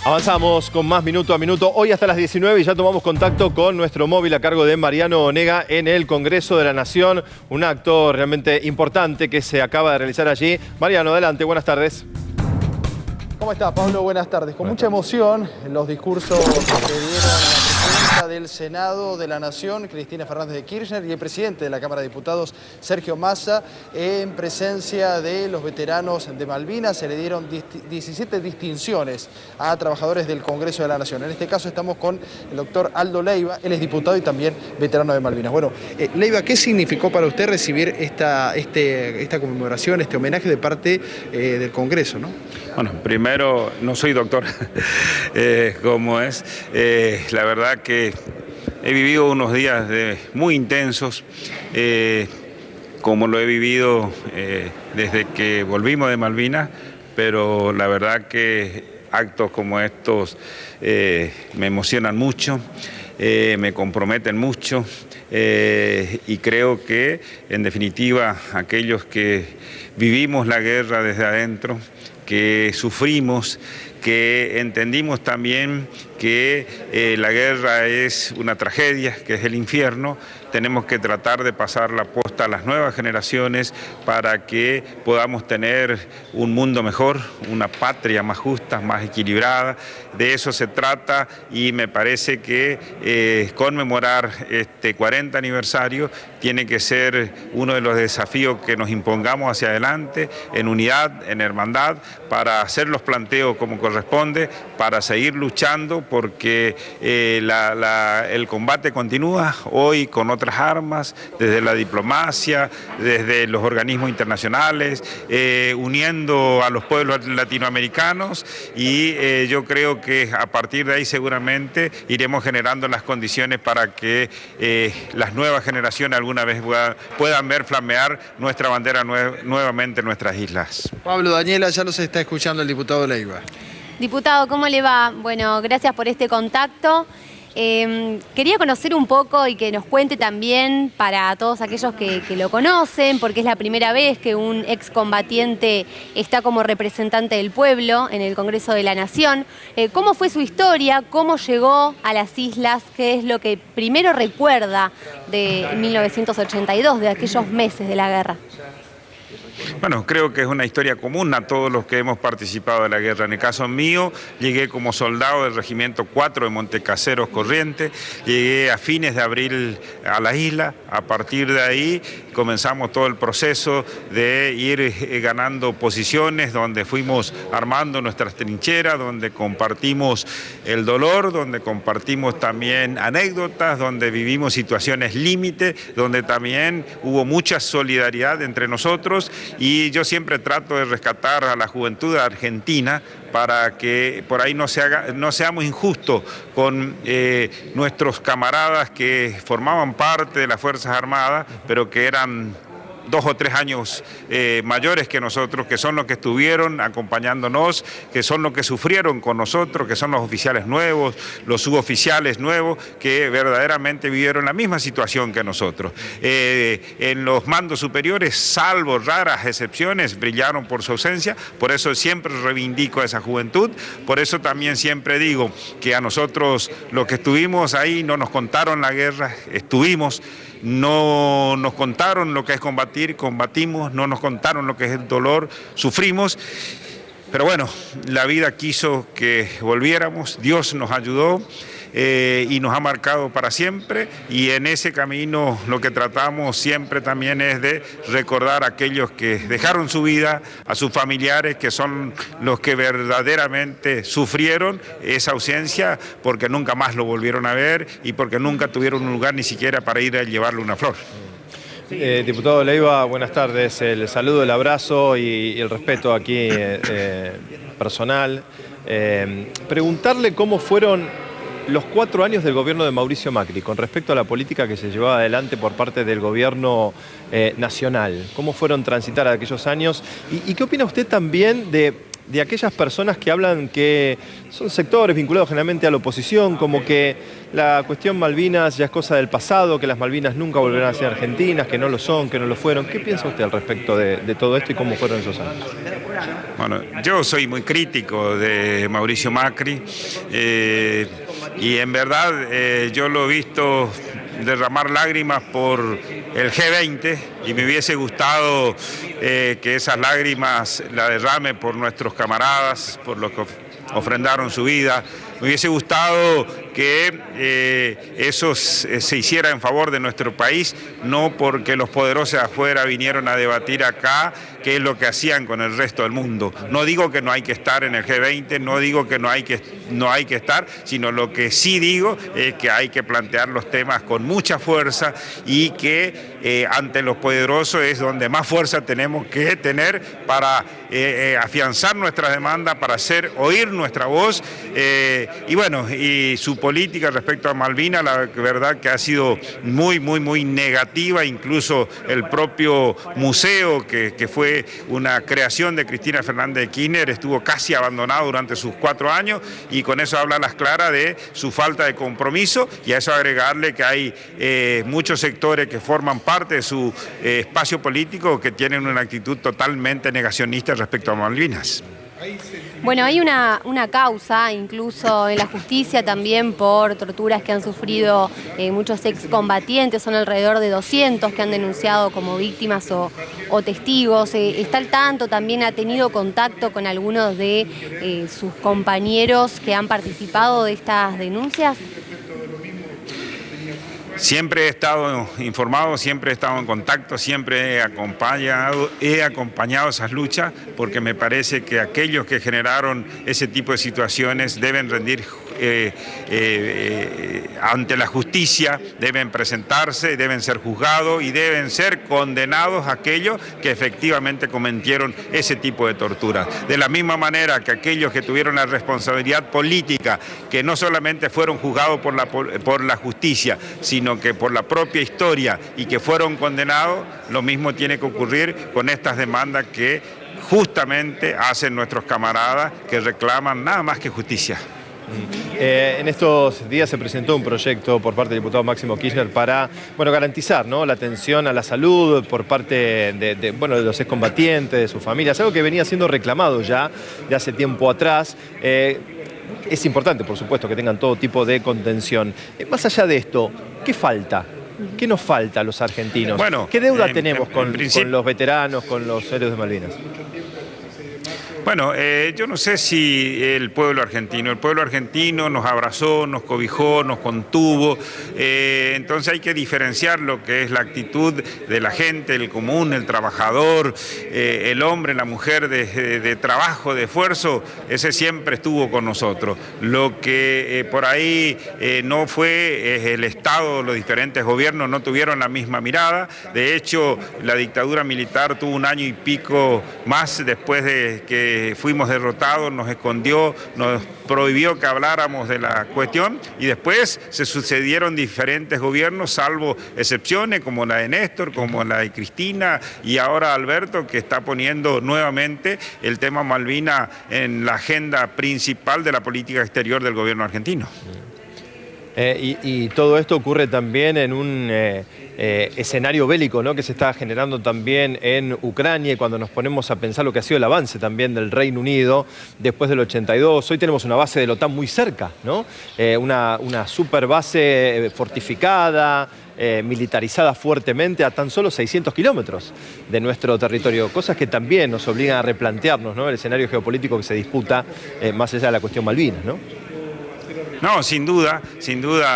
Avanzamos con más minuto a minuto. Hoy hasta las 19 y ya tomamos contacto con nuestro móvil a cargo de Mariano Onega en el Congreso de la Nación. Un acto realmente importante que se acaba de realizar allí. Mariano, adelante, buenas tardes. ¿Cómo está, Pablo? Buenas tardes. Con mucha emoción, los discursos que dieron la presidenta del Senado de la Nación, Cristina Fernández de Kirchner, y el presidente de la Cámara de Diputados, Sergio Massa, en presencia de los veteranos de Malvinas. Se le dieron 17 distinciones a trabajadores del Congreso de la Nación. En este caso estamos con el doctor Aldo Leiva, él es diputado y también veterano de Malvinas. Bueno, Leiva, ¿qué significó para usted recibir esta conmemoración, este homenaje de parte del Congreso, no? Bueno, primero, no soy doctor, como es. La verdad que he vivido unos días muy intensos, como lo he vivido desde que volvimos de Malvinas, pero la verdad que actos como estos me emocionan mucho, me comprometen mucho y creo que, en definitiva, aquellos que vivimos la guerra desde adentro, que sufrimos, que entendimos también que la guerra es una tragedia, que es el infierno, tenemos que tratar de pasar la posta a las nuevas generaciones para que podamos tener un mundo mejor, una patria más justa, más equilibrada. De eso se trata y me parece que conmemorar este 40 aniversario tiene que ser uno de los desafíos que nos impongamos hacia adelante, en unidad, en hermandad, para hacer los planteos como corresponde, para seguir luchando, porque el combate continúa hoy con otras armas, desde la diplomacia, desde los organismos internacionales, uniendo a los pueblos latinoamericanos, y yo creo que a partir de ahí seguramente iremos generando las condiciones para que las nuevas generaciones alguna vez puedan ver flamear nuestra bandera nuevamente en nuestras islas. Pablo, Daniela, ya los está escuchando el diputado Leiva. Diputado, ¿cómo le va? Bueno, gracias por este contacto. Quería conocer un poco y que nos cuente también para todos aquellos que lo conocen, porque es la primera vez que un excombatiente está como representante del pueblo en el Congreso de la Nación. ¿Cómo fue su historia? ¿Cómo llegó a las islas? ¿Qué es lo que primero recuerda de 1982, de aquellos meses de la guerra? Bueno, creo que es una historia común a todos los que hemos participado de la guerra. En el caso mío, llegué como soldado del Regimiento 4 de Montecaseros Corrientes, llegué a fines de abril a la isla. A partir de ahí comenzamos todo el proceso de ir ganando posiciones, donde fuimos armando nuestras trincheras, donde compartimos el dolor, donde compartimos también anécdotas, donde vivimos situaciones límite, donde también hubo mucha solidaridad entre nosotros. Y yo siempre trato de rescatar a la juventud argentina para que por ahí no seamos injustos con nuestros camaradas que formaban parte de las Fuerzas Armadas, pero que eran 2 o 3 años mayores que nosotros, que son los que estuvieron acompañándonos, que son los que sufrieron con nosotros, que son los oficiales nuevos, los suboficiales nuevos, que verdaderamente vivieron la misma situación que nosotros. En los mandos superiores, salvo raras excepciones, brillaron por su ausencia, por eso siempre reivindico a esa juventud, por eso también siempre digo que a nosotros, los que estuvimos ahí, no nos contaron la guerra, estuvimos. No nos contaron lo que es combatir, combatimos, no nos contaron lo que es el dolor, sufrimos, pero bueno, la vida quiso que volviéramos, Dios nos ayudó y nos ha marcado para siempre, y en ese camino lo que tratamos siempre también es de recordar a aquellos que dejaron su vida, a sus familiares, que son los que verdaderamente sufrieron esa ausencia porque nunca más lo volvieron a ver y porque nunca tuvieron un lugar ni siquiera para ir a llevarle una flor. Diputado Leiva, buenas tardes. El saludo, el abrazo y el respeto aquí personal. Preguntarle cómo fueron los 4 años del gobierno de Mauricio Macri con respecto a la política que se llevaba adelante por parte del gobierno nacional. ¿Cómo fueron transitar aquellos años? ¿Y qué opina usted también de aquellas personas que hablan que son sectores vinculados generalmente a la oposición, como que la cuestión Malvinas ya es cosa del pasado, que las Malvinas nunca volverán a ser argentinas, que no lo son, que no lo fueron? ¿Qué piensa usted al respecto de todo esto y cómo fueron esos años? Bueno, yo soy muy crítico de Mauricio Macri y en verdad yo lo he visto derramar lágrimas por el G20 y me hubiese gustado que esas lágrimas la derrame por nuestros camaradas, por los que ofrendaron su vida. Me hubiese gustado que eso se hiciera en favor de nuestro país, no porque los poderosos de afuera vinieron a debatir acá qué es lo que hacían con el resto del mundo. No digo que no hay que estar en el G20, no digo que no hay que estar, sino lo que sí digo es que hay que plantear los temas con mucha fuerza y que ante los poderosos es donde más fuerza tenemos que tener para afianzar nuestras demandas, para hacer oír nuestra voz. Y bueno, y su política respecto a Malvinas, la verdad que ha sido muy negativa. Incluso el propio museo, que fue una creación de Cristina Fernández de Kirchner, estuvo casi abandonado durante sus 4 años, y con eso habla a las claras de su falta de compromiso, y a eso agregarle que hay muchos sectores que forman parte de su espacio político que tienen una actitud totalmente negacionista respecto a Malvinas. Bueno, hay una causa, incluso en la justicia también, por torturas que han sufrido muchos excombatientes. Son alrededor de 200 que han denunciado como víctimas o testigos. ¿Está al tanto? ¿También ha tenido contacto con algunos de sus compañeros que han participado de estas denuncias? Siempre he estado informado, siempre he estado en contacto, siempre he acompañado esas luchas, porque me parece que aquellos que generaron ese tipo de situaciones deben rendir ante la justicia, deben presentarse, deben ser juzgados y deben ser condenados aquellos que efectivamente cometieron ese tipo de torturas. De la misma manera que aquellos que tuvieron la responsabilidad política, que no solamente fueron juzgados por la justicia, sino que por la propia historia y que fueron condenados, lo mismo tiene que ocurrir con estas demandas que justamente hacen nuestros camaradas que reclaman nada más que justicia. En estos días se presentó un proyecto por parte del diputado Máximo Kirchner para garantizar, ¿no?, la atención a la salud por parte de los excombatientes, de sus familias, algo que venía siendo reclamado ya de hace tiempo atrás. Es importante, por supuesto, que tengan todo tipo de contención. Más allá de esto, ¿qué falta? ¿Qué nos falta a los argentinos? Bueno, ¿qué deuda tenemos con los veteranos, con los héroes de Malvinas? Bueno, yo no sé si el pueblo argentino nos abrazó, nos cobijó, nos contuvo, entonces hay que diferenciar lo que es la actitud de la gente, el común, el trabajador, el hombre, la mujer de trabajo, de esfuerzo, ese siempre estuvo con nosotros. Lo que por ahí no fue el Estado, los diferentes gobiernos no tuvieron la misma mirada. De hecho, la dictadura militar tuvo 1 año y pico más después de que fuimos derrotados, nos escondió, nos prohibió que habláramos de la cuestión, y después se sucedieron diferentes gobiernos, salvo excepciones como la de Néstor, como la de Cristina y ahora Alberto, que está poniendo nuevamente el tema Malvinas en la agenda principal de la política exterior del gobierno argentino. Y todo esto ocurre también en un escenario bélico, ¿no?, que se está generando también en Ucrania, y cuando nos ponemos a pensar lo que ha sido el avance también del Reino Unido después del 82, hoy tenemos una base de la OTAN muy cerca, ¿no? Una super base fortificada, militarizada fuertemente a tan solo 600 kilómetros de nuestro territorio, cosas que también nos obligan a replantearnos, ¿no?, el escenario geopolítico que se disputa más allá de la cuestión Malvinas, ¿no? No, sin duda,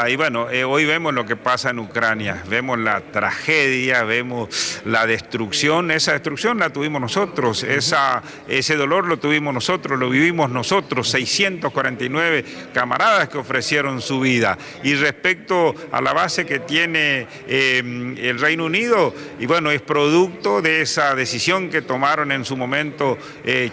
y bueno, hoy vemos lo que pasa en Ucrania, vemos la tragedia, vemos la destrucción. Esa destrucción la tuvimos nosotros, ese dolor lo tuvimos nosotros, lo vivimos nosotros, 649 camaradas que ofrecieron su vida. Y respecto a la base que tiene el Reino Unido, y bueno, es producto de esa decisión que tomaron en su momento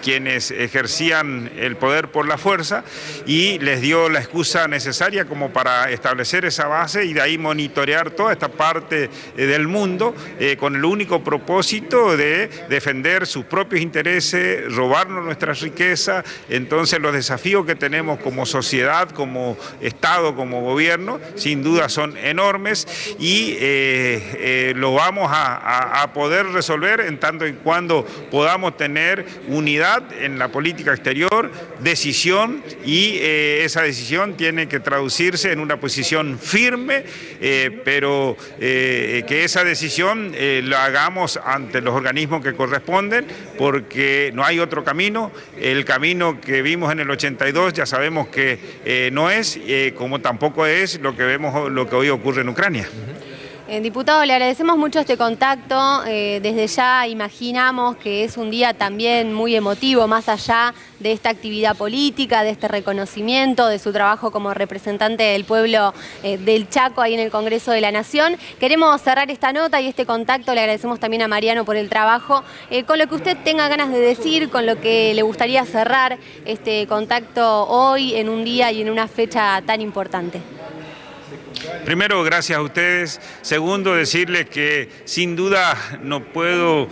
quienes ejercían el poder por la fuerza, y les dio la excusa fuerza necesaria como para establecer esa base y de ahí monitorear toda esta parte del mundo con el único propósito de defender sus propios intereses, robarnos nuestra riqueza. Entonces los desafíos que tenemos como sociedad, como Estado, como gobierno, sin duda son enormes y lo vamos a poder resolver en tanto en cuando podamos tener unidad en la política exterior, decisión, y esa decisión tiene que traducirse en una posición firme, pero que esa decisión la hagamos ante los organismos que corresponden, porque no hay otro camino. El camino que vimos en el 82 ya sabemos que no es, como tampoco es lo que vemos, lo que hoy ocurre en Ucrania. Diputado, le agradecemos mucho este contacto. Desde ya imaginamos que es un día también muy emotivo, más allá de esta actividad política, de este reconocimiento, de su trabajo como representante del pueblo del Chaco ahí en el Congreso de la Nación. Queremos cerrar esta nota y este contacto. Le agradecemos también a Mariano por el trabajo. Con lo que usted tenga ganas de decir, con lo que le gustaría cerrar este contacto hoy, en un día y en una fecha tan importante. Primero, gracias a ustedes. Segundo, decirles que sin duda no puedo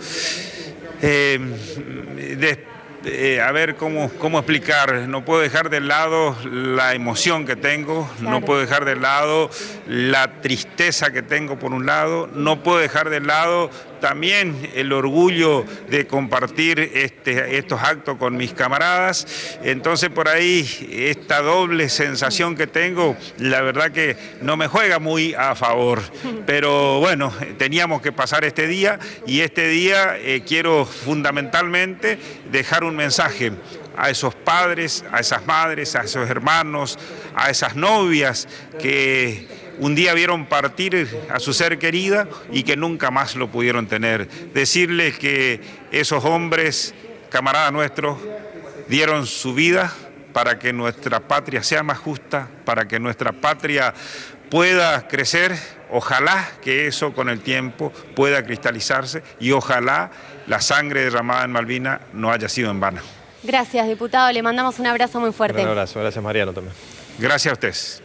a ver cómo explicar, no puedo dejar de lado la emoción que tengo, claro. No puedo dejar de lado la tristeza que tengo por un lado, no puedo dejar de lado también el orgullo de compartir estos actos con mis camaradas. Entonces por ahí esta doble sensación que tengo, la verdad que no me juega muy a favor, pero bueno, teníamos que pasar este día y este día quiero fundamentalmente dejar un mensaje a esos padres, a esas madres, a esos hermanos, a esas novias que un día vieron partir a su ser querida y que nunca más lo pudieron tener. Decirles que esos hombres, camaradas nuestros, dieron su vida para que nuestra patria sea más justa, para que nuestra patria pueda crecer. Ojalá que eso con el tiempo pueda cristalizarse y ojalá la sangre derramada en Malvinas no haya sido en vano. Gracias, diputado. Le mandamos un abrazo muy fuerte. Un abrazo. Gracias, Mariano, también. Gracias a ustedes.